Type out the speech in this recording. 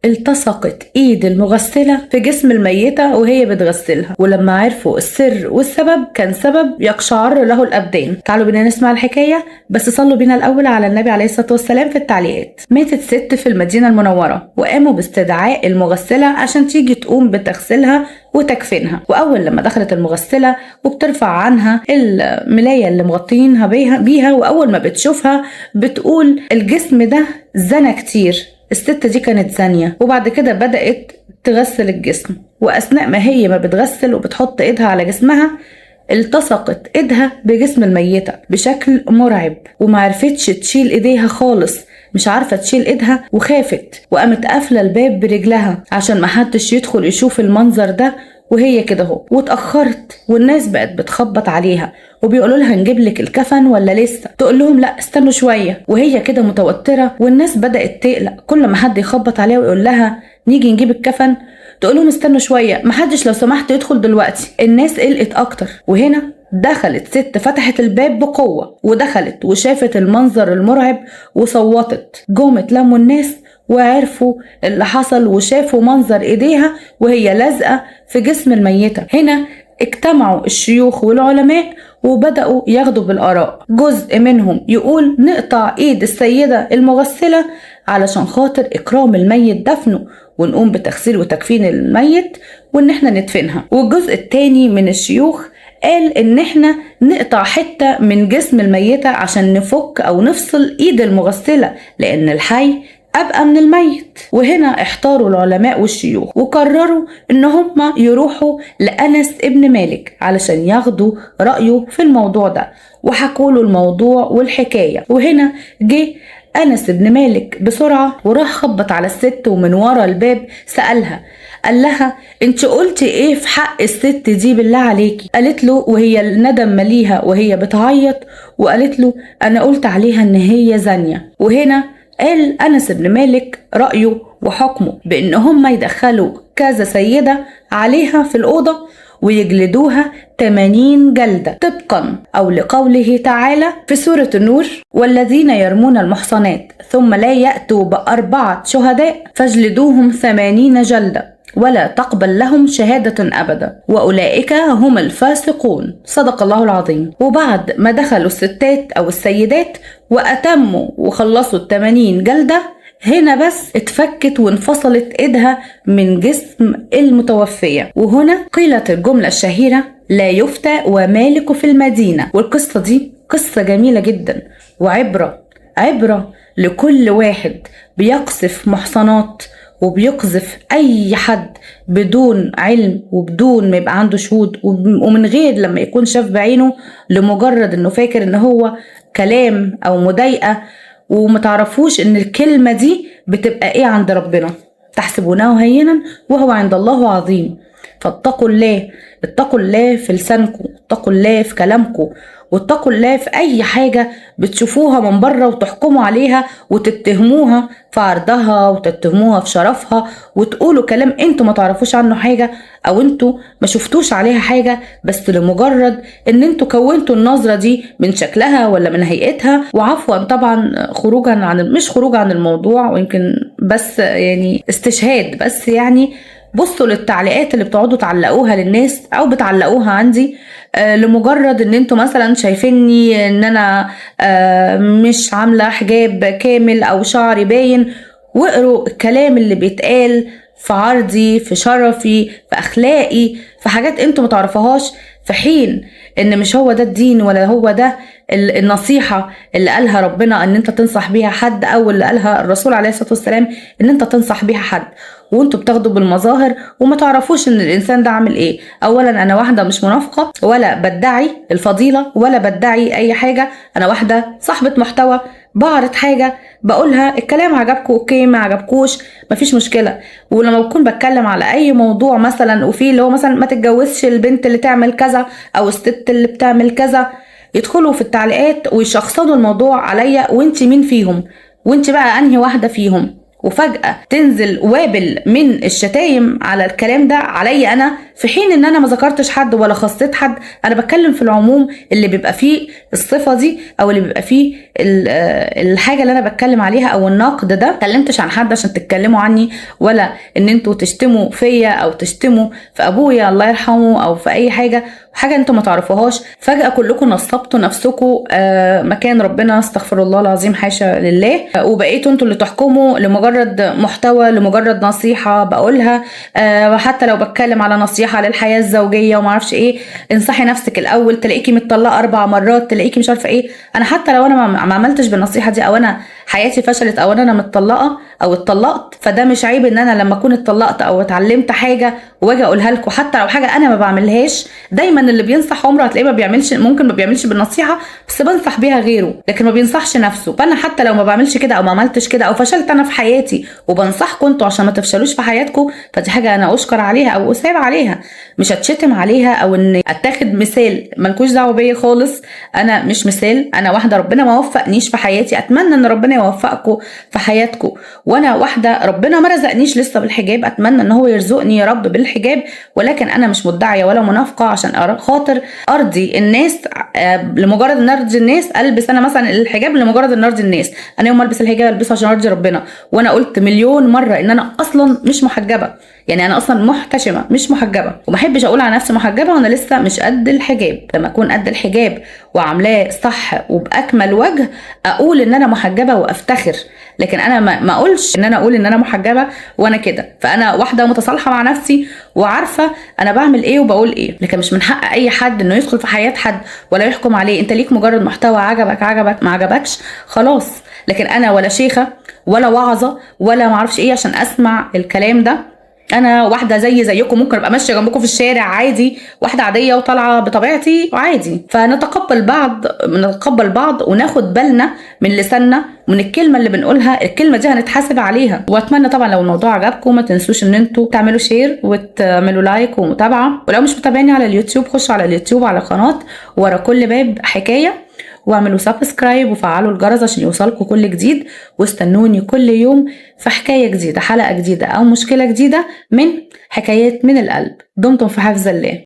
التصقت ايد المغسلة في جسم الميتة وهي بتغسلها، ولما عرفوا السر والسبب كان سبب يقشعر له الابدان. تعالوا بينا نسمع الحكاية، بس صلوا بينا الاول على النبي عليه الصلاة والسلام في التعليقات. ماتت ست في المدينة المنورة، وقاموا باستدعاء المغسلة عشان تيجي تقوم بتغسلها وتكفينها. واول لما دخلت المغسلة وبترفع عنها الملاية اللي مغطينها بيها، واول ما بتشوفها بتقول الجسم ده زنى كتير. الست دي كانت زانية، وبعد كده بدأت تغسل الجسم، وأثناء ما هي ما بتغسل وبتحط إيدها على جسمها التصقت إيدها بجسم الميتة بشكل مرعب، ومعرفتش تشيل إيديها خالص، مش عارفة تشيل إيدها، وخافت وقامت قافلة الباب برجلها عشان محدش يدخل يشوف المنظر ده وهي كده اهو. واتأخرت والناس بقت بتخبط عليها وبيقولوا لها نجيب لك الكفن ولا لسه، تقول لهم لا استنوا شوية، وهي كده متوترة. والناس بدأت تقلق، كل ما حد يخبط عليها ويقول لها نيجي نجيب الكفن تقول لهم استنوا شوية، محدش لو سمحت يدخل دلوقتي. الناس قلقت اكتر، وهنا دخلت ست فتحت الباب بقوة ودخلت وشافت المنظر المرعب وصوتت. جومت لموا الناس وعرفوا اللي حصل وشافوا منظر ايديها وهي لازقة في جسم الميتة. هنا اجتمعوا الشيوخ والعلماء وبدأوا ياخدوا بالآراء. جزء منهم يقول نقطع ايد السيدة المغسلة علشان خاطر إكرام الميت دفنه ونقوم بتغسيل وتكفين الميت وان احنا ندفنها. والجزء التاني من الشيوخ قال ان احنا نقطع حتة من جسم الميتة عشان نفك او نفصل ايد المغسلة، لان الحي أبقى من الميت. وهنا احتاروا العلماء والشيوخ وقرروا ان هم يروحوا لأنس ابن مالك علشان ياخدوا رأيه في الموضوع ده، وحكوا له الموضوع والحكاية. وهنا جه أنس ابن مالك بسرعة وراح خبط على الست، ومن ورا الباب سألها، قال لها انت قلتي ايه في حق الست دي بالله عليكي؟ قالت له وهي الندم مليها وهي بتعيط، وقالت له انا قلت عليها ان هي زانية. وهنا قال أنس بن مالك رأيه وحكمه بأن هم يدخلوا كذا سيدة عليها في الأوضة ويجلدوها 80 جلدة طبقا أو لقوله تعالى في سورة النور والذين يرمون المحصنات ثم لا يأتوا ب4 شهداء فاجلدوهم 80 جلدة ولا تقبل لهم شهادة أبدا وأولئك هم الفاسقون. صدق الله العظيم. وبعد ما دخلوا الستات أو السيدات وأتموا وخلصوا 80 جلدة، هنا بس اتفكت وانفصلت ايدها من جسم المتوفية. وهنا قيلت الجملة الشهيرة لا يفتى ومالك في المدينة. والقصة دي قصة جميلة جدا وعبرة لكل واحد بيقذف محصنات وبيقذف اي حد بدون علم وبدون ما يبقى عنده شهود ومن غير لما يكون شاف بعينه، لمجرد انه فاكر ان هو كلام او مضايقة، ومتعرفوش ان الكلمة دي بتبقى ايه عند ربنا. تحسبونه هينا وهو عند الله عظيم. فاتقوا الله في لسانكم، اتقوا الله في كلامكم، واتقوا الله في اي حاجة بتشوفوها من بره وتحكموا عليها وتتهموها في عرضها وتتهموها في شرفها وتقولوا كلام انتوا ما تعرفوش عنه حاجة او انتوا ما شفتوش عليها حاجة، بس لمجرد ان انتوا كونتوا النظرة دي من شكلها ولا من هيئتها. وعفوا طبعا مش خروج عن الموضوع، ويمكن بس يعني استشهاد، بس يعني بصوا للتعليقات اللي بتقعدوا تعلقوها للناس او بتعلقوها عندي لمجرد ان انتوا مثلا شايفيني ان انا مش عاملة حجاب كامل او شعري باين. واقروا الكلام اللي بيتقال في عرضي، في شرفي، في اخلاقي، في حاجات انتوا متعرفوهاش، في حين ان مش هو ده الدين ولا هو ده النصيحة اللي قالها ربنا ان انت تنصح بيها حد، او اللي قالها الرسول عليه الصلاة والسلام ان انت تنصح بيها حد، وانتوا بتاخدوا بالمظاهر وما تعرفوش ان الانسان ده عامل ايه. اولا انا واحدة مش منافقة ولا بدعي الفضيلة ولا بدعي اي حاجة، انا واحدة صاحبة محتوى بعرض حاجة بقولها، الكلام عجبكم اوكي، ما عجبكوش مفيش مشكلة. ولما بكون بتكلم على اي موضوع مثلا وفي اللي هو مثلا ما تتجوزش البنت اللي تعمل كذا او الست اللي بتعمل كذا، يدخلوا في التعليقات ويشخصنوا الموضوع عليا، وانت مين فيهم؟ وانت بقى انهي واحدة فيهم؟ وفجأة تنزل وابل من الشتايم على الكلام ده عليا انا، في حين ان انا ما ذكرتش حد ولا خصيت حد. انا بتكلم في العموم اللي بيبقى فيه الصفة دي او اللي بيبقى فيه الحاجة اللي انا بتكلم عليها او النقد ده. ما اتكلمتش عن حد عشان تتكلموا عني، ولا ان انتوا تشتموا فيا او تشتموا في ابويا الله يرحمه او في اي حاجة انتوا ما تعرفوهاش. فجأة كلكم نصبتوا نفسكم مكان ربنا، استغفر الله العظيم، حاشا لله، وبقيتوا انتوا اللي تحكموا لمجرد محتوى، لمجرد نصيحة بقولها. حتى لو بتكلم على نصيحة للحياة الزوجية وما اعرفش ايه، انصحي نفسك الاول، تلاقيكي متطلقة 4 مرات، تلاقيكي مش عارفة ايه. انا حتى لو انا ما عملتش بالنصيحة دي، او انا حياتي فشلت، او انا متطلقة او اتطلقت، فده مش عيب ان انا لما اكون اتطلقت او اتعلمت حاجة واجي اقولها لكم، حتى لو حاجة انا ما بعملهاش. دايما اللي بينصح عمره هتلاقيه ما بيعملش، ممكن ما بيعملش بالنصيحة بس بنصح بيها غيره، لكن ما بينصحش نفسه. فانا حتى لو ما بعملش كده او ما عملتش كده او فشلت انا في حياتي وبنصحكم انتوا عشان ما تفشلوش في حياتكم، فدي حاجة انا اشكر عليها او اساب عليها، مش هتشتم عليها او ان اتاخد مثال. مالكوش دعوة بيا خالص، انا مش مثال، انا واحدة ربنا ما وفقنيش في حياتي، اتمنى ان ربنا يوفقكم في حياتكم. وانا واحدة ربنا ما رزقنيش لسه بالحجاب، اتمنى ان هو يرزقني يا رب بالحجاب، ولكن انا مش مدعية ولا منافقة عشان خاطر ارضي الناس. لمجرد ان ارضي الناس البس انا مثلا الحجاب لمجرد ان ارضي الناس. انا يوم ما البس الحجاب البسه عشان ارضي ربنا. وانا قلت مليون مرة ان انا اصلا مش محجبة، يعني انا اصلا محتشمة مش محجبة، وما احبش اقول على نفسي محجبة وانا لسه مش قد الحجاب. لما اكون قد الحجاب وعاملاه صح وباكمل وجه اقول ان انا محجبة وافتخر، لكن انا ما اقولش ان انا اقول ان انا محجبة وانا كده. فانا واحدة متصالحة مع نفسي وعارفة انا بعمل ايه وبقول ايه، لكن مش من حق اي حد انه يدخل في حياة حد ولا يحكم عليه. انت ليك مجرد محتوى، عجبك ما عجبكش خلاص، لكن انا ولا شيخة ولا وعظة ولا معرفش ايه عشان اسمع الكلام ده. انا واحده زيكم، ممكن ابقى ماشيه جنبكم في الشارع عادي، واحده عاديه وطالعه بطبيعتي عادي. فنتقبل بعض وناخد بالنا من لساننا ومن الكلمه اللي بنقولها، الكلمه دي هنتحاسب عليها. واتمنى طبعا لو الموضوع عجبكم ما تنسوش ان انتوا تعملوا شير وتعملوا لايك ومتابعه. ولو مش متابعيني على اليوتيوب خشوا على اليوتيوب على قناه ورا كل باب حكايه، واعملوا سبسكرايب وفعلوا الجرس عشان يوصلكم كل جديد. واستنوني كل يوم في حكاية جديدة، حلقة جديدة أو مشكلة جديدة من حكايات من القلب. دمتم في حفظ الله.